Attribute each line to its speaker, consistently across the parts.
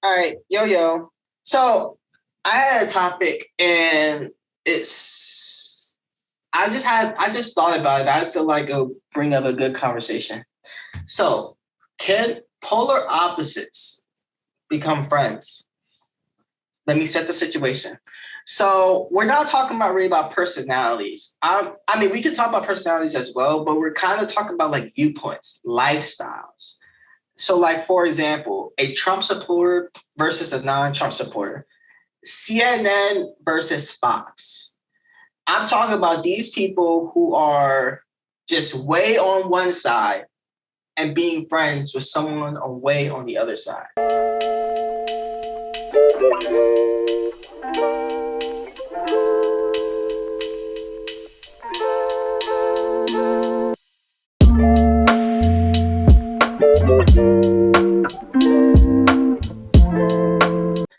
Speaker 1: All right, yo. So I had a topic, and it's I just thought about it. I feel like it'll bring up a good conversation. So, can polar opposites become friends? Let me set the situation. So we're not talking about really about personalities. I mean, we can talk about personalities as well, but we're kind of talking about like viewpoints, lifestyles. So, like for example, a Trump supporter versus a non-Trump supporter, CNN versus Fox. I'm talking about these people who are just way on one side and being friends with someone on way on the other side.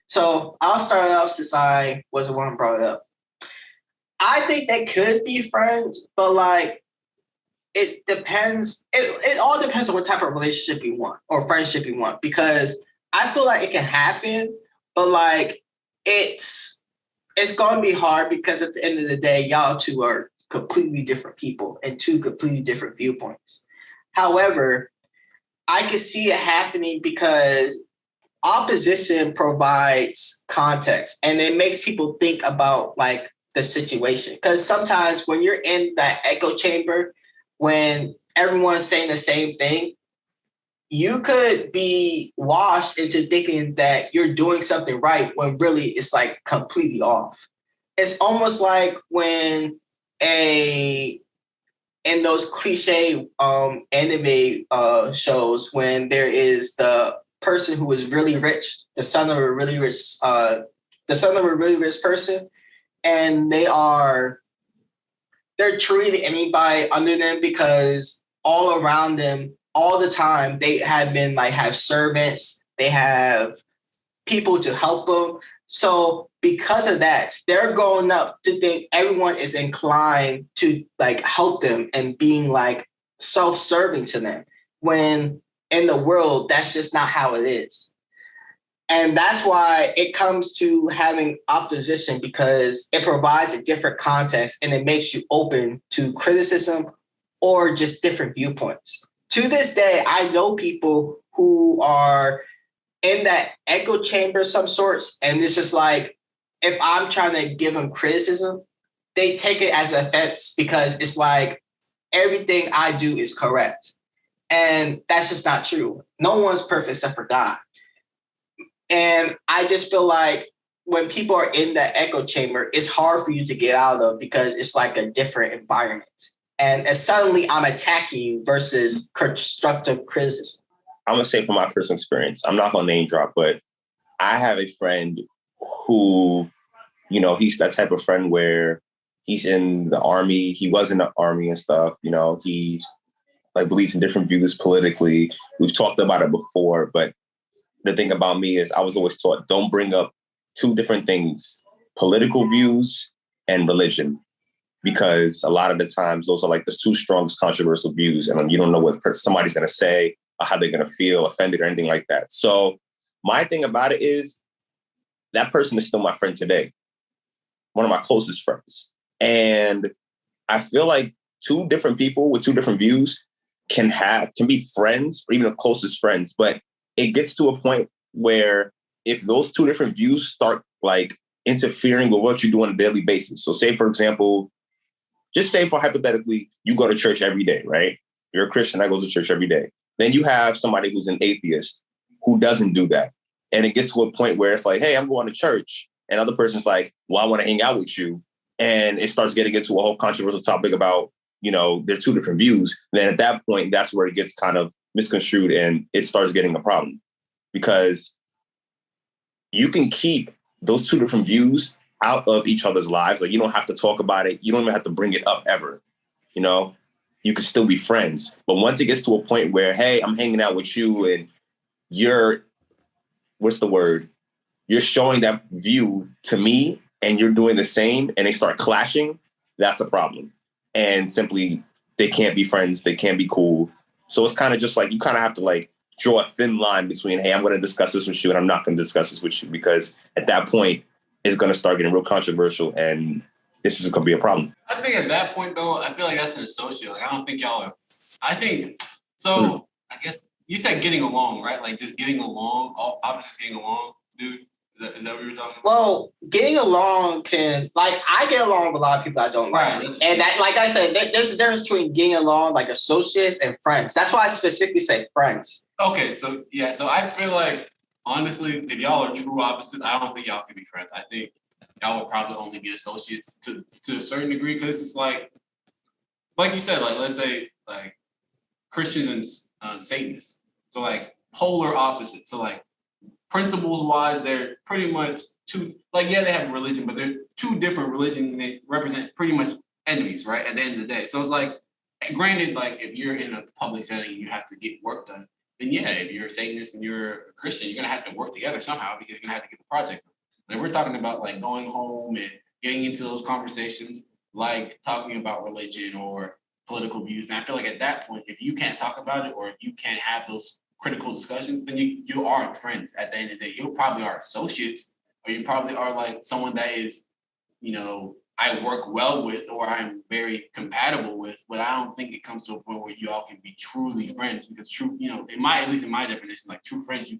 Speaker 1: So I'll start off since I was the one who brought it up. I think they could be friends, but like it depends. It all depends on what type of relationship you want or friendship you want, because I feel like it can happen, but like it's it's gonna be hard because at the end of the day, y'all two are completely different people and two completely different viewpoints. However, I can see it happening because opposition provides context and it makes people think about like the situation. Because sometimes when you're in that echo chamber, when everyone's saying the same thing, you could be washed into thinking that you're doing something right when really it's like completely off. It's almost like when a in those cliche anime shows when there is the person who is really rich, the son of a really rich person, and they're treating anybody under them because all around them, all the time, they have been like have servants, they have people to help them. So because of that, they're growing up to think everyone is inclined to like help them and being like self-serving to them. When in the world, that's just not how it is. And that's why it comes to having opposition, because it provides a different context and it makes you open to criticism or just different viewpoints. To this day, I know people who are in that echo chamber of some sorts. And this is like, if I'm trying to give them criticism, they take it as offense because it's like everything I do is correct. And that's just not true. No one's perfect except for God. And I just feel like when people are in that echo chamber, it's hard for you to get out of because it's like a different environment. And suddenly I'm attacking you versus constructive criticism.
Speaker 2: I'm gonna say from my personal experience, I'm not gonna name drop, but I have a friend who, he's that type of friend where he's in the army, he was in the army and stuff, he like believes in different views politically. We've talked about it before, but the thing about me is I was always taught, don't bring up two different things, political views and religion, because a lot of the times those are like the two strongest controversial views, and you don't know what somebody's going to say or how they're going to feel offended or anything like that. So my thing about it is that person is still my friend today, one of my closest friends. And I feel like two different people with two different views can be friends or even the closest friends, but it gets to a point where if those two different views start like interfering with what you do on a daily basis. So say, for example, just say for hypothetically, you go to church every day, right? You're a Christian that goes to church every day. Then you have somebody who's an atheist who doesn't do that. And it gets to a point where it's like, hey, I'm going to church. And other person's like, well, I want to hang out with you. And it starts getting into a whole controversial topic about, there are two different views. And then at that point, that's where it gets kind of misconstrued and it starts getting a problem, because you can keep those two different views out of each other's lives. Like, you don't have to talk about it. You don't even have to bring it up ever. You can still be friends. But once it gets to a point where, hey, I'm hanging out with you and you're, what's the word? You're showing that view to me and you're doing the same, and they start clashing, that's a problem. And simply, they can't be friends. They can't be cool. So it's kind of just like, you kind of have to like draw a thin line between, hey, I'm going to discuss this with you and I'm not going to discuss this with you, because at that point it's going to start getting real controversial and this is going to be a problem.
Speaker 3: I think at that point, though, I feel like that's an associate. Like, I don't think y'all are. I think so. I guess you said getting along, right? Like just getting along, all opposites getting along, dude. Is that what you were talking about?
Speaker 1: Well, getting along can, like, I get along with a lot of people I don't like.
Speaker 3: Right.
Speaker 1: And that, like I said, there's a difference between getting along, like associates and friends. That's why I specifically say friends.
Speaker 3: Okay, so yeah, so I feel like, honestly, if y'all are true opposites, I don't think y'all can be friends. I think y'all would probably only be associates to a certain degree, because it's like you said, like, let's say, like, Christians and Satanists. So, like, polar opposites. So, like, principles-wise, they're pretty much two, like, yeah, they have religion, but they're two different religions, and they represent pretty much enemies, right, at the end of the day. So it's like, granted, like, if you're in a public setting and you have to get work done, then yeah, if you're a Satanist and you're a Christian, you're going to have to work together somehow, because you're going to have to get the project done. But if we're talking about, like, going home and getting into those conversations, like talking about religion or political views, and I feel like at that point, if you can't talk about it or if you can't have those critical discussions, then you aren't friends at the end of the day. You probably are associates, or you probably are like someone that is, I work well with or I'm very compatible with, but I don't think it comes to a point where you all can be truly friends, because true, at least in my definition, like true friends,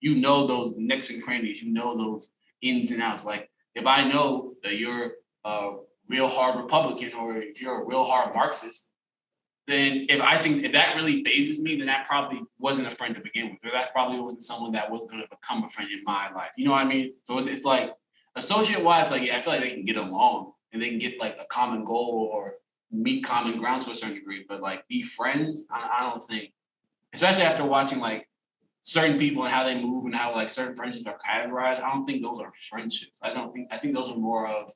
Speaker 3: you know those nooks and crannies, you know those ins and outs. Like if I know that you're a real hard Republican or if you're a real hard Marxist, then if that really phases me, then that probably wasn't a friend to begin with, or that probably wasn't someone that was going to become a friend in my life. You know what I mean? So it's like associate-wise, like, yeah, I feel like they can get along and they can get like a common goal or meet common ground to a certain degree, but like be friends, I don't think, especially after watching like certain people and how they move and how like certain friendships are categorized, I don't think those are friendships. I think those are more of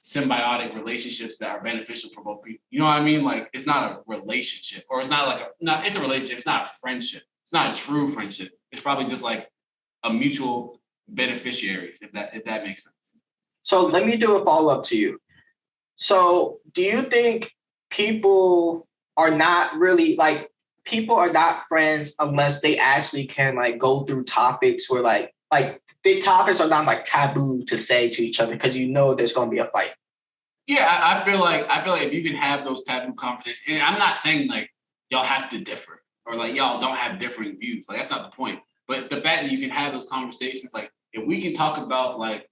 Speaker 3: symbiotic relationships that are beneficial for both people. You know what I mean? Like it's not a relationship, or it's not like it's a relationship. It's not a friendship. It's not a true friendship. It's probably just like a mutual beneficiaries, if that makes sense.
Speaker 1: So let me do a follow-up to you. So do you think people are not friends unless they actually can like go through topics where like the topics are not like taboo to say to each other, because there's going to be a fight?
Speaker 3: Yeah, I feel like if you can have those taboo conversations, and I'm not saying like y'all have to differ or like y'all don't have differing views. Like that's not the point. But the fact that you can have those conversations, like if we can talk about like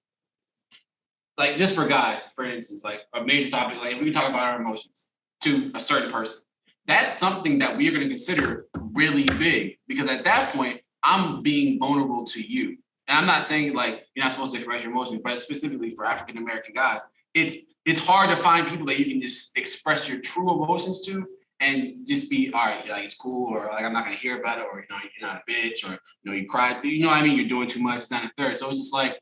Speaker 3: just for guys, for instance, like a major topic, like if we can talk about our emotions to a certain person, that's something that we are going to consider really big, because at that point, I'm being vulnerable to you. And I'm not saying like you're not supposed to express your emotions, but specifically for African American guys, it's hard to find people that you can just express your true emotions to and just be, all right, like it's cool, or like I'm not gonna hear about it, or you're not a bitch, or you cried, you know what I mean? You're doing too much, it's not a third. So it's just like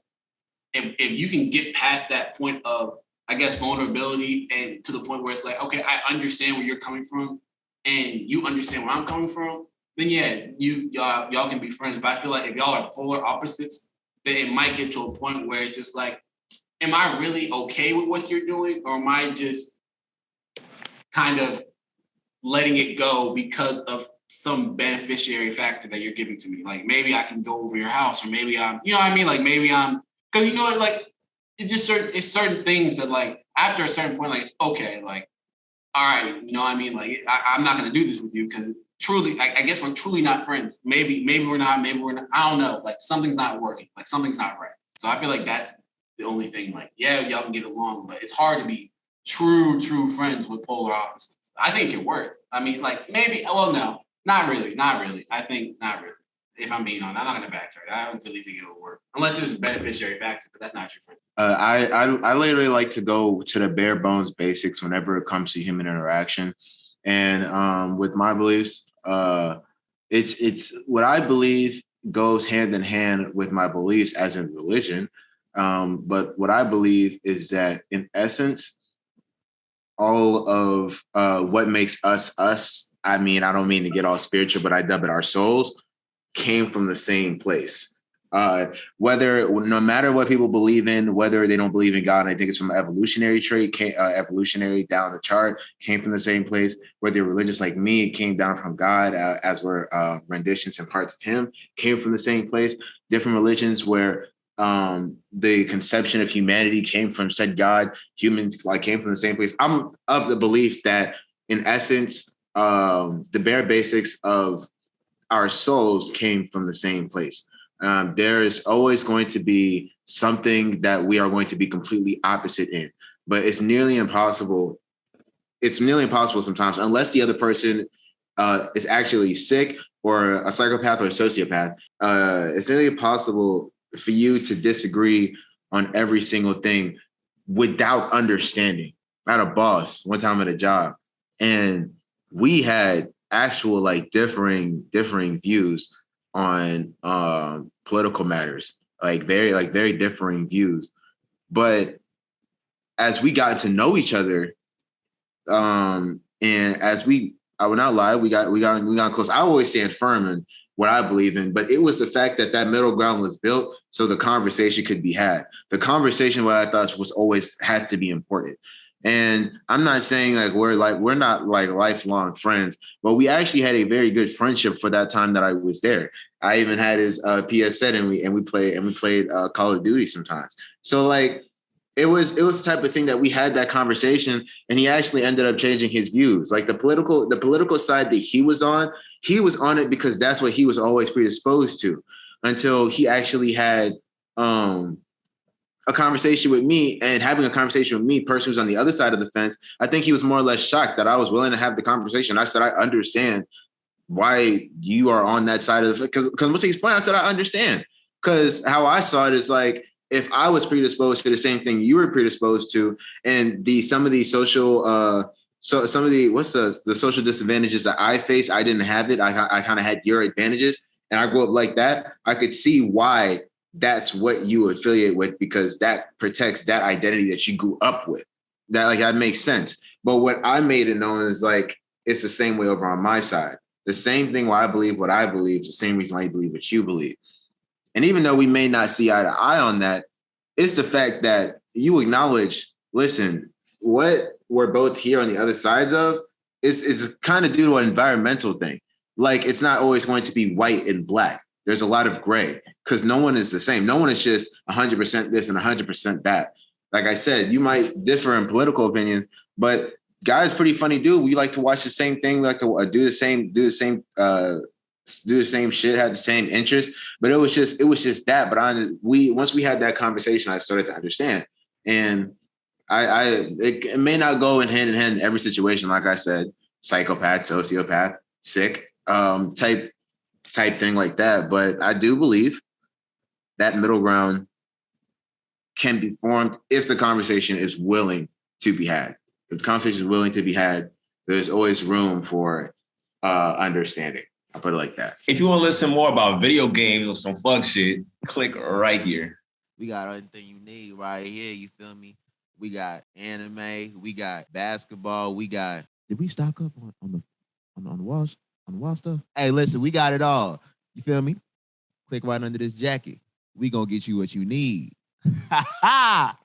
Speaker 3: if you can get past that point of, I guess, vulnerability, and to the point where it's like, okay, I understand where you're coming from, and you understand where I'm coming from, then yeah, y'all can be friends. But I feel like if y'all are polar opposites, then it might get to a point where it's just like, am I really okay with what you're doing, or am I just kind of letting it go because of some beneficiary factor that you're giving to me? Like maybe I can go over your house, or maybe I'm, you know what I mean? Like maybe I'm, because like it's just certain things that like after a certain point, like it's okay, like all right, you know what I mean? Like I'm not gonna do this with you because truly, I guess we're truly not friends. Maybe we're not, maybe we're not. I don't know. Like something's not working. Like something's not right. So I feel like that's the only thing. Like yeah, y'all can get along, but it's hard to be true friends with polar opposites. I think it works. I mean, like maybe. Well, no, not really. I think not really. If I'm being honest, I'm not gonna backtrack. I don't really think it will work unless it's a beneficiary factor, but that's not true for me.
Speaker 4: I literally like to go to the bare bones basics whenever it comes to human interaction, and with my beliefs, it's what I believe goes hand in hand with my beliefs as in religion. But what I believe is that in essence, all of what makes us, I mean, I don't mean to get all spiritual, but I dub it our souls, came from the same place. Whether no matter what people believe in, whether they don't believe in God, and I think it's from an evolutionary trait, evolutionary down the chart, came from the same place. Whether you're religious like me, it came down from God, as were renditions and parts of Him, came from the same place. Different religions where the conception of humanity came from said God, humans like came from the same place. I'm of the belief that in essence, the bare basics of our souls came from the same place. There is always going to be something that we are going to be completely opposite in, but it's nearly impossible. It's nearly impossible sometimes, unless the other person is actually sick or a psychopath or a sociopath. It's nearly impossible for you to disagree on every single thing without understanding. I had a boss one time at a job, and we had actual like differing views on political matters, like very differing views. But as we got to know each other, and as I would not lie, we got close. I always stand firm in what I believe in, but it was the fact that that middle ground was built so the conversation could be had. The conversation, what I thought was always has to be important. And I'm not saying like we're not like lifelong friends, but we actually had a very good friendship for that time that I was there. I even had his PS set, and we played Call of Duty sometimes. So like it was the type of thing that we had that conversation, and he actually ended up changing his views. Like the political side that he was on it because that's what he was always predisposed to, until he actually had a conversation with me, and having a conversation with me, person who's on the other side of the fence. I think he was more or less shocked that I was willing to have the conversation. I said, I understand why you are on that side of the fence. Because once he explained, I said, I understand. Because how I saw it is like, if I was predisposed to the same thing you were predisposed to, and some of the social the social disadvantages that I face, I didn't have it. I kind of had your advantages, and I grew up like that. I could see why that's what you affiliate with, because that protects that identity that you grew up with. That makes sense. But what I made it known is like, it's the same way over on my side. The same thing why I believe what I believe, the same reason why you believe what you believe. And even though we may not see eye to eye on that, it's the fact that you acknowledge, listen, what we're both here on the other sides of is kind of due to an environmental thing. Like, it's not always going to be white and black. There's a lot of gray, because no one is the same. No one is just 100% this and 100% that. Like I said, you might differ in political opinions, but Guy's pretty funny dude. We like to watch the same thing. We like to do the same shit, have the same interest. But it was just that. But once we had that conversation, I started to understand. And it may not go in hand in every situation. Like I said, psychopath, sociopath, sick, type thing like that. But I do believe that middle ground can be formed if the conversation is willing to be had. If the conversation is willing to be had, there's always room for understanding. I'll put it like that.
Speaker 2: If you want to listen more about video games or some fuck shit, click right here.
Speaker 5: We got everything you need right here. You feel me? We got anime. We got basketball. We got. Did we stock up on the wall stuff? Hey, listen, we got it all. You feel me? Click right under this jacket. We gonna get you what you need. Ha ha!